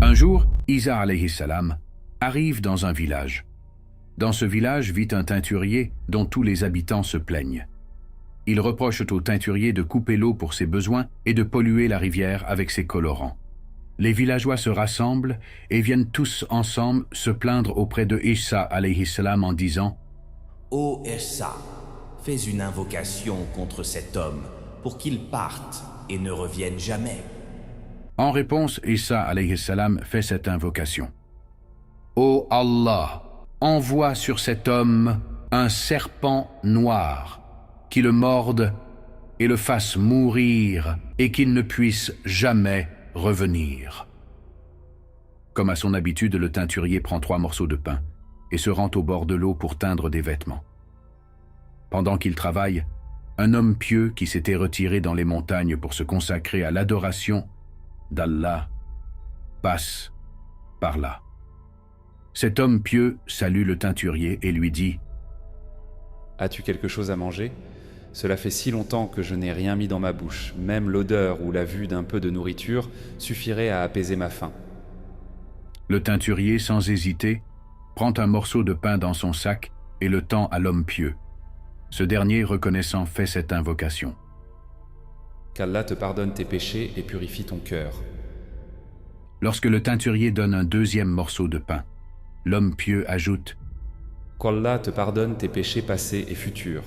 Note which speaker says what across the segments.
Speaker 1: Un jour, Isa alayhi salam arrive dans un village. Dans ce village vit un teinturier dont tous les habitants se plaignent. Ils reprochent au teinturier de couper l'eau pour ses besoins et de polluer la rivière avec ses colorants. Les villageois se rassemblent et viennent tous ensemble se plaindre auprès de Isa alayhi salam en disant
Speaker 2: « Ô Isa, fais une invocation contre cet homme pour qu'il parte et ne revienne jamais. »
Speaker 1: En réponse, Isa alayhi salam fait cette invocation. « Ô Allah, envoie sur cet homme un serpent noir qui le morde et le fasse mourir et qu'il ne puisse jamais revenir. » Comme à son habitude, le teinturier prend 3 morceaux de pain et se rend au bord de l'eau pour teindre des vêtements. Pendant qu'il travaille, un homme pieux qui s'était retiré dans les montagnes pour se consacrer à l'adoration d'Allah passe par là. Cet homme pieux salue le teinturier et lui dit
Speaker 3: « As-tu quelque chose à manger ? Cela fait si longtemps que je n'ai rien mis dans ma bouche. Même l'odeur ou la vue d'un peu de nourriture suffirait à apaiser ma faim. »
Speaker 1: Le teinturier, sans hésiter, prend un morceau de pain dans son sac et le tend à l'homme pieux. Ce dernier, reconnaissant, fait cette invocation.
Speaker 3: « Qu'Allah te pardonne tes péchés et purifie ton cœur. »
Speaker 1: Lorsque le teinturier donne un 2e morceau de pain, l'homme pieux ajoute
Speaker 3: « Qu'Allah te pardonne tes péchés passés et futurs. »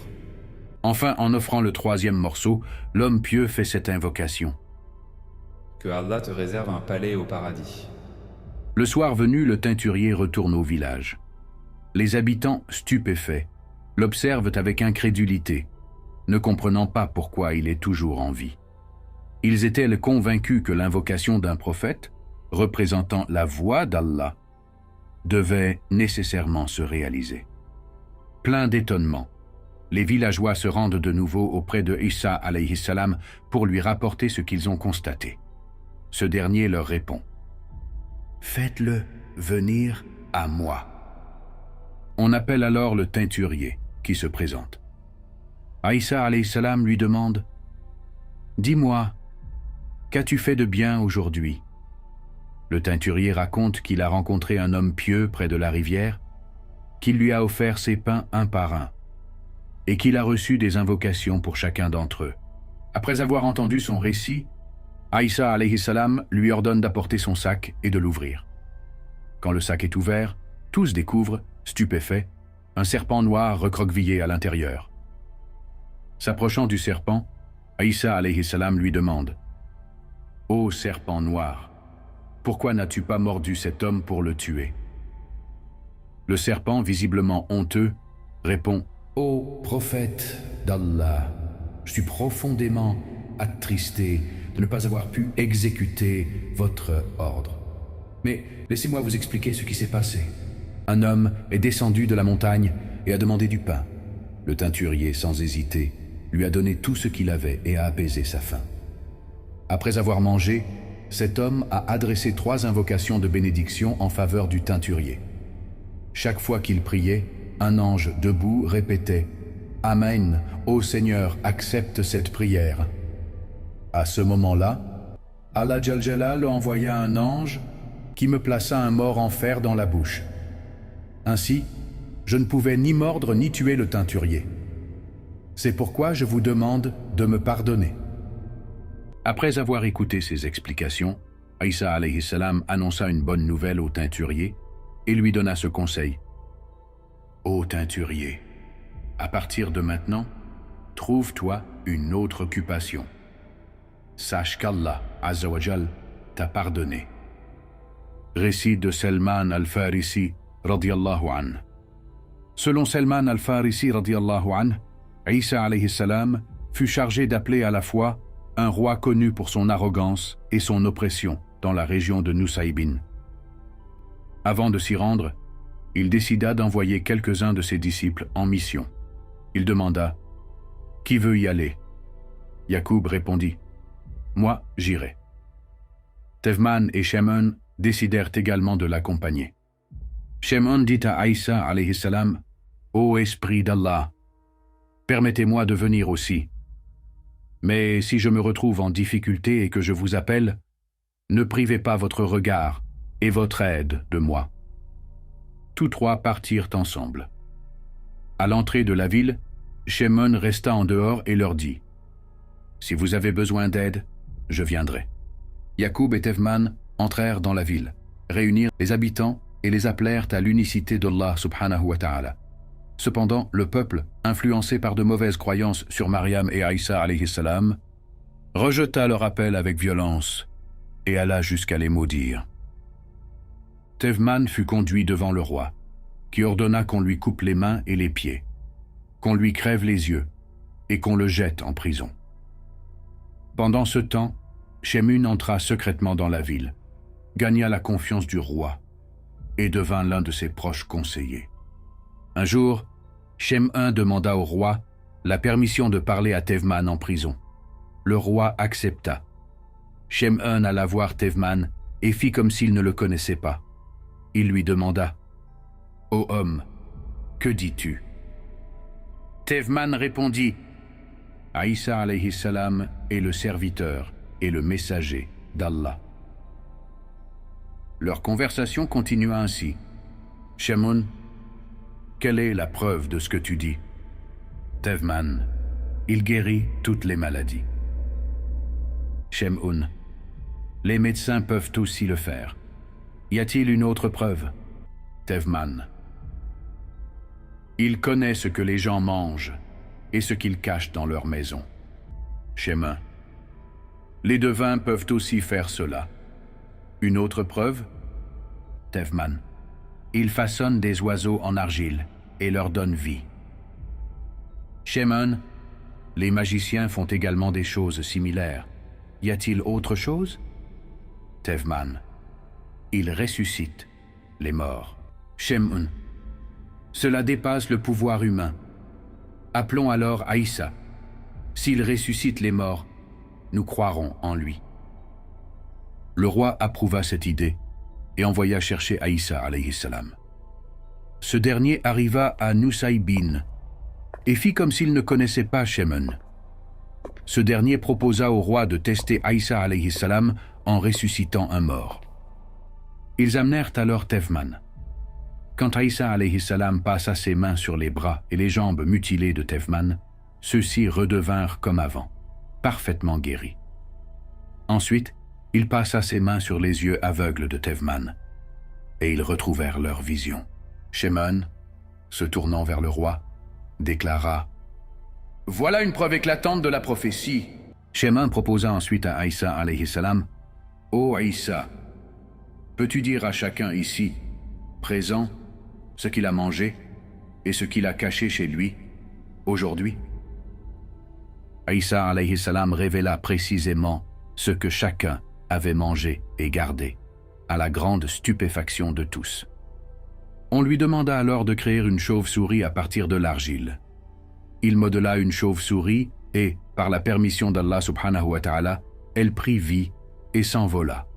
Speaker 1: Enfin, en offrant le 3e morceau, l'homme pieux fait cette invocation.
Speaker 3: « Que Allah te réserve un palais au paradis. »
Speaker 1: Le soir venu, le teinturier retourne au village. Les habitants, stupéfaits, l'observent avec incrédulité, ne comprenant pas pourquoi il est toujours en vie. Ils étaient convaincus que l'invocation d'un prophète, représentant la voix d'Allah, devait nécessairement se réaliser. Plein d'étonnement, les villageois se rendent de nouveau auprès de Isa alayhi salam pour lui rapporter ce qu'ils ont constaté. Ce dernier leur répond « Faites-le venir à moi. » On appelle alors le teinturier qui se présente. Isa alayhi salam lui demande « Dis-moi, qu'as-tu fait de bien aujourd'hui ?» Le teinturier raconte qu'il a rencontré un homme pieux près de la rivière, qu'il lui a offert ses pains un par un, et qu'il a reçu des invocations pour chacun d'entre eux. Après avoir entendu son récit, Isa alayhi salam lui ordonne d'apporter son sac et de l'ouvrir. Quand le sac est ouvert, tous découvrent, stupéfaits, un serpent noir recroquevillé à l'intérieur. S'approchant du serpent, Isa alayhi salam lui demande « Ô serpent noir, pourquoi n'as-tu pas mordu cet homme pour le tuer ?» Le serpent, visiblement honteux, répond « Ô prophète d'Allah, je suis profondément attristé de ne pas avoir pu exécuter votre ordre. Mais laissez-moi vous expliquer ce qui s'est passé. Un homme est descendu de la montagne et a demandé du pain. Le teinturier, sans hésiter, lui a donné tout ce qu'il avait et a apaisé sa faim. Après avoir mangé, cet homme a adressé 3 invocations de bénédiction en faveur du teinturier. Chaque fois qu'il priait, un ange debout répétait « Amen, ô Seigneur, accepte cette prière. » À ce moment-là, Allah Jal Jalal envoya un ange qui me plaça un mort en fer dans la bouche. Ainsi, je ne pouvais ni mordre ni tuer le teinturier. C'est pourquoi je vous demande de me pardonner. Après avoir écouté ces explications, Isa alayhi salam annonça une bonne nouvelle au teinturier et lui donna ce conseil. « Ô teinturier, à partir de maintenant, trouve-toi une autre occupation. Sache qu'Allah, Azza wa Jal, t'a pardonné. » Récit de Salman al-Farisi, radiyallahu anhu. Selon Salman al-Farisi, radiyallahu anhu, Isa alayhi salam fut chargé d'appeler à la fois un roi connu pour son arrogance et son oppression dans la région de Nusaybin. Avant de s'y rendre, il décida d'envoyer quelques-uns de ses disciples en mission. Il demanda « Qui veut y aller ?» Yacoub répondit « Moi, j'irai. » Tevman et Shimon décidèrent également de l'accompagner. Shimon dit à Isa alayhi salam « Ô esprit d'Allah, permettez-moi de venir aussi. Mais si je me retrouve en difficulté et que je vous appelle, ne privez pas votre regard et votre aide de moi. » Tous trois partirent ensemble. À l'entrée de la ville, Shimon resta en dehors et leur dit « Si vous avez besoin d'aide, je viendrai. » Yacoub et Tevman entrèrent dans la ville, réunirent les habitants et les appelèrent à l'unicité d'Allah subhanahu wa ta'ala. Cependant, le peuple, influencé par de mauvaises croyances sur Maryam et Aïssa alayhi salam, rejeta leur appel avec violence et alla jusqu'à les maudire. Tevman fut conduit devant le roi, qui ordonna qu'on lui coupe les mains et les pieds, qu'on lui crève les yeux et qu'on le jette en prison. Pendant ce temps, Shemun entra secrètement dans la ville, gagna la confiance du roi et devint l'un de ses proches conseillers. Un jour, Shemun demanda au roi la permission de parler à Tevman en prison. Le roi accepta. Shemun alla voir Tevman et fit comme s'il ne le connaissait pas. Il lui demanda « Ô homme, que dis-tu » Tevman répondit « Aïssa alayhi salam est le serviteur et le messager d'Allah. » Leur conversation continua ainsi. « Shemun, quelle est la preuve de ce que tu dis » Tevman, il guérit toutes les maladies. Shemun, les médecins peuvent aussi le faire. Y a-t-il une autre preuve? Tevman, il connaît ce que les gens mangent et ce qu'ils cachent dans leur maison. Shemun, les devins peuvent aussi faire cela. Une autre preuve? Tevman, il façonne des oiseaux en argile et leur donne vie. Shemun, les magiciens font également des choses similaires. Y a-t-il autre chose? Tevman, il ressuscite les morts. Shemun, cela dépasse le pouvoir humain. Appelons alors Aïssa. S'il ressuscite les morts, nous croirons en lui. Le roi approuva cette idée et envoya chercher Aïssa alayhi salam. Ce dernier arriva à Nusaybin et fit comme s'il ne connaissait pas Shemun. Ce dernier proposa au roi de tester Aïssa alayhi salam en ressuscitant un mort. Ils amenèrent alors Tevman. Quand Aïssa alayhi salam passa ses mains sur les bras et les jambes mutilées de Tevman, ceux-ci redevinrent comme avant, parfaitement guéris. Ensuite, il passa ses mains sur les yeux aveugles de Tevman, et ils retrouvèrent leur vision. Shemun, se tournant vers le roi, déclara « Voilà une preuve éclatante de la prophétie. » Shemun proposa ensuite à Aïssa alayhi salam « Ô Aïssa, peux-tu dire à chacun ici, présent, ce qu'il a mangé et ce qu'il a caché chez lui, aujourd'hui ?» Aïssa alayhi salam révéla précisément ce que chacun avait mangé et gardé, à la grande stupéfaction de tous. On lui demanda alors de créer une chauve-souris à partir de l'argile. Il modela une chauve-souris et, par la permission d'Allah subhanahu wa ta'ala, elle prit vie et s'envola.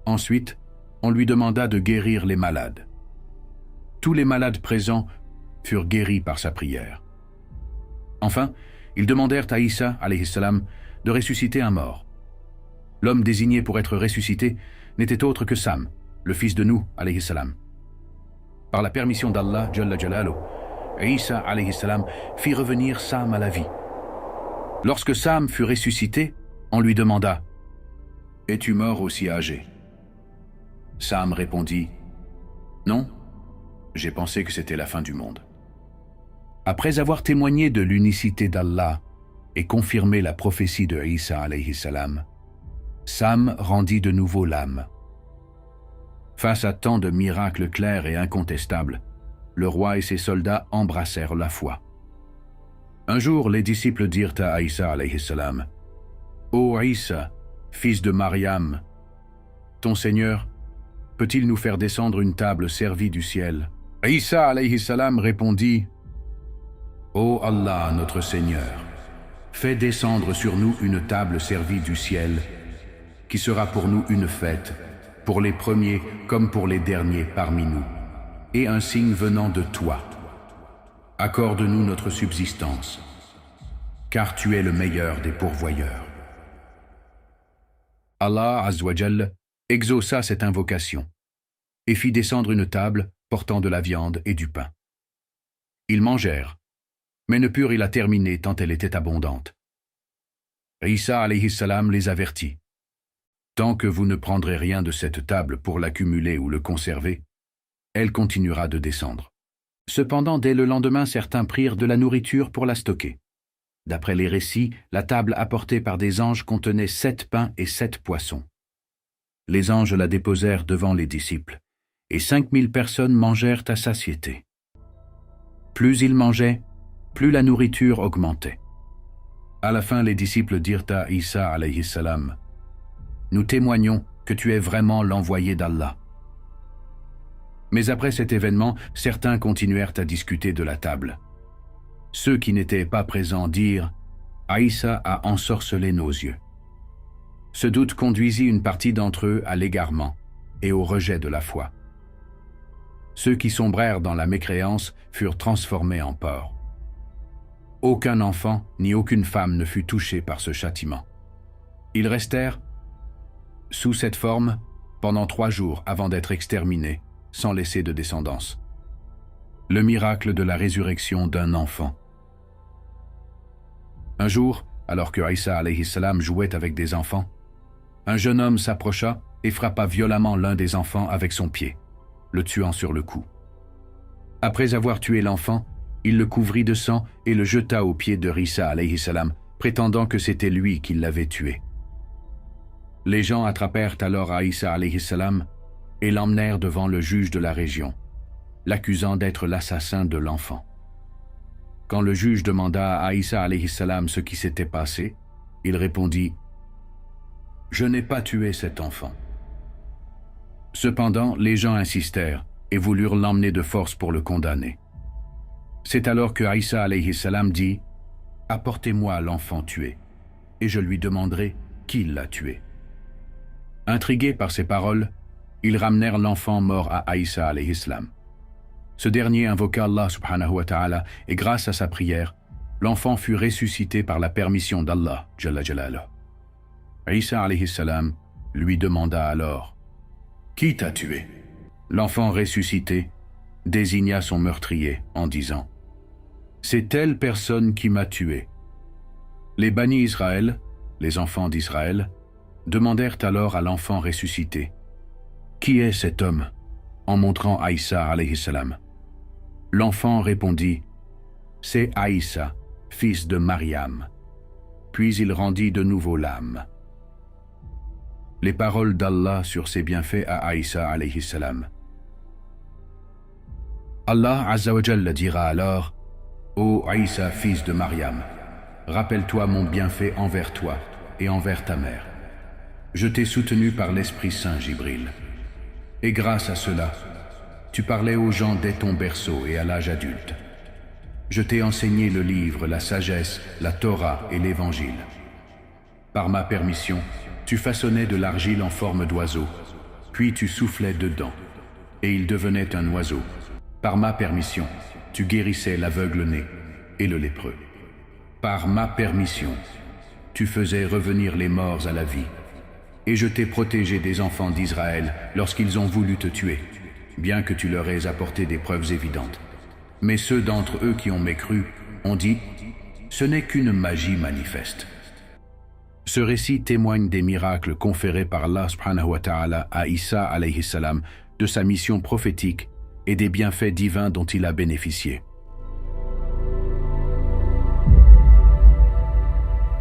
Speaker 1: Ensuite, on lui demanda de guérir les malades. Tous les malades présents furent guéris par sa prière. Enfin, ils demandèrent à Isa alayhi salam de ressusciter un mort. L'homme désigné pour être ressuscité n'était autre que Sam, le fils de Nuh alayhi salam. Par la permission d'Allah Jalla Jalaluh, Isa alayhi salam fit revenir Sam à la vie. Lorsque Sam fut ressuscité, on lui demanda « Es-tu mort aussi âgé ?» Sam répondit « Non, j'ai pensé que c'était la fin du monde. » Après avoir témoigné de l'unicité d'Allah et confirmé la prophétie de Isa alayhi salam, Sam rendit de nouveau l'âme. Face à tant de miracles clairs et incontestables, le roi et ses soldats embrassèrent la foi. Un jour, les disciples dirent à Isa alayhi salam « Ô Isa, fils de Maryam, ton Seigneur peut-il nous faire descendre une table servie du ciel ?» Isa alayhi salam répondit « Ô Allah, notre Seigneur, fais descendre sur nous une table servie du ciel, qui sera pour nous une fête, pour les premiers comme pour les derniers parmi nous, et un signe venant de toi. Accorde-nous notre subsistance, car tu es le meilleur des pourvoyeurs. » Allah Azza wa Jal exauça cette invocation, et fit descendre une table portant de la viande et du pain. Ils mangèrent, mais ne purent y la terminer tant elle était abondante. Isa alayhi salam les avertit. Tant que vous ne prendrez rien de cette table pour l'accumuler ou le conserver, elle continuera de descendre. Cependant, dès le lendemain, certains prirent de la nourriture pour la stocker. D'après les récits, la table apportée par des anges contenait 7 pains et 7 poissons. Les anges la déposèrent devant les disciples, et 5000 personnes mangèrent à satiété. Plus ils mangeaient, plus la nourriture augmentait. À la fin, les disciples dirent à Isa alayhi salam, « Nous témoignons que tu es vraiment l'envoyé d'Allah. » Mais après cet événement, certains continuèrent à discuter de la table. Ceux qui n'étaient pas présents dirent « Aïssa a ensorcelé nos yeux ». Ce doute conduisit une partie d'entre eux à l'égarement et au rejet de la foi. Ceux qui sombrèrent dans la mécréance furent transformés en porcs. Aucun enfant ni aucune femme ne fut touché par ce châtiment. Ils restèrent sous cette forme pendant 3 jours avant d'être exterminés, sans laisser de descendance. Le miracle de la résurrection d'un enfant. Un jour, alors que Isa alayhi salam jouait avec des enfants, un jeune homme s'approcha et frappa violemment l'un des enfants avec son pied, le tuant sur le coup. Après avoir tué l'enfant, il le couvrit de sang et le jeta aux pieds de Isa alayhi salam, prétendant que c'était lui qui l'avait tué. Les gens attrapèrent alors Isa alayhi salam et l'emmenèrent devant le juge de la région, l'accusant d'être l'assassin de l'enfant. Quand le juge demanda à Isa alayhi salam ce qui s'était passé, il répondit « Je n'ai pas tué cet enfant. » Cependant, les gens insistèrent et voulurent l'emmener de force pour le condamner. C'est alors que Isa alayhi salam dit « Apportez-moi l'enfant tué, et je lui demanderai qui l'a tué. » Intrigués par ces paroles, ils ramenèrent l'enfant mort à Isa alayhi salam. Ce dernier invoqua Allah subhanahu wa ta'ala et grâce à sa prière, l'enfant fut ressuscité par la permission d'Allah jalla jalaluh. Isa alayhi salam lui demanda alors « Qui t'a tué ?» L'enfant ressuscité désigna son meurtrier en disant « C'est telle personne qui m'a tué. » Les Bani Israël, les enfants d'Israël, demandèrent alors à l'enfant ressuscité « Qui est cet homme ?» en montrant Aïssa alayhi salam. L'enfant répondit « C'est Aïssa, fils de Mariam. » Puis il rendit de nouveau l'âme. Les paroles d'Allah sur ses bienfaits à Aïssa alayhi salam. Allah azza wa jalla dira alors « Ô Aïssa, fils de Mariam, rappelle-toi mon bienfait envers toi et envers ta mère. Je t'ai soutenu par l'Esprit Saint Jibril. Et grâce à cela, tu parlais aux gens dès ton berceau et à l'âge adulte. Je t'ai enseigné le livre, la sagesse, la Torah et l'Évangile. Par ma permission, tu façonnais de l'argile en forme d'oiseau, puis tu soufflais dedans, et il devenait un oiseau. Par ma permission, tu guérissais l'aveugle-né et le lépreux. Par ma permission, tu faisais revenir les morts à la vie. Et je t'ai protégé des enfants d'Israël lorsqu'ils ont voulu te tuer, bien que tu leur aies apporté des preuves évidentes. Mais ceux d'entre eux qui ont mécru ont dit « Ce n'est qu'une magie manifeste. » Ce récit témoigne des miracles conférés par Allah subhanahu wa ta'ala à Isa alayhi salam, de sa mission prophétique et des bienfaits divins dont il a bénéficié.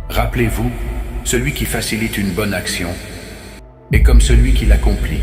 Speaker 1: Rappelez-vous, celui qui facilite une bonne action est comme celui qui l'accomplit.